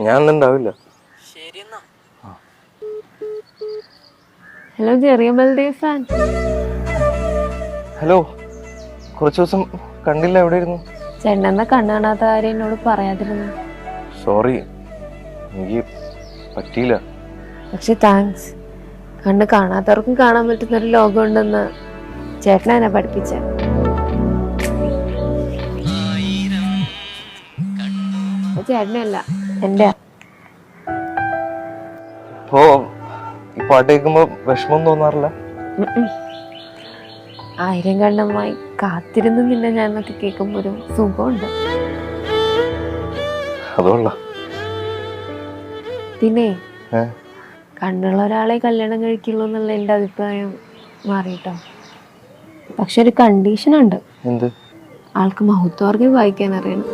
ഞാൻ ഉണ്ടാവില്ല. ഹലോ ചെറിയ ബൽദേവ് ഫാൻ. ഹലോ, കുറച്ച് ദിവസം കണ്ടില്ല, എവിടെയായിരുന്നു? ചേട്ടനെന്താ കണ്ണു കാണാത്ത കാര്യം എന്നോട് പറയാതിരുന്നു? സോറി, എനിക്ക് പറ്റിയില്ല. പക്ഷെ താങ്ക്സ്. കണ്ണ് കാണാത്തവർക്കും കാണാൻ പറ്റുന്ന ഒരു ലോകം ഉണ്ടെന്ന് ചേട്ടനെ എന്നെ പഠിപ്പിച്ച. ചേട്ടനല്ല, എൻ്റെ. ഇപ്പോ ഈ പാട്ട് കേൾക്കുമ്പോ വിഷമം തോന്നാറില്ല? ആയിരം കണ്ണമായി കാത്തിരുന്ന് നിന്നെ ഞാനൊക്കെ കേൾക്കുമ്പോ ഒരു സുഖമുണ്ട്. അതുകൊള്ള. പിന്നെ കണ്ണുള്ള ഒരാളെ കല്യാണം കഴിക്കുള്ളൂ എന്നുള്ള എൻ്റെ അഭിപ്രായം മാറിയിട്ടോ. പക്ഷെ ഒരു കണ്ടീഷൻ ഉണ്ട്. എന്ത്? ആൾക്ക് മഹത്വാർഗം വായിക്കാൻ അറിയണം.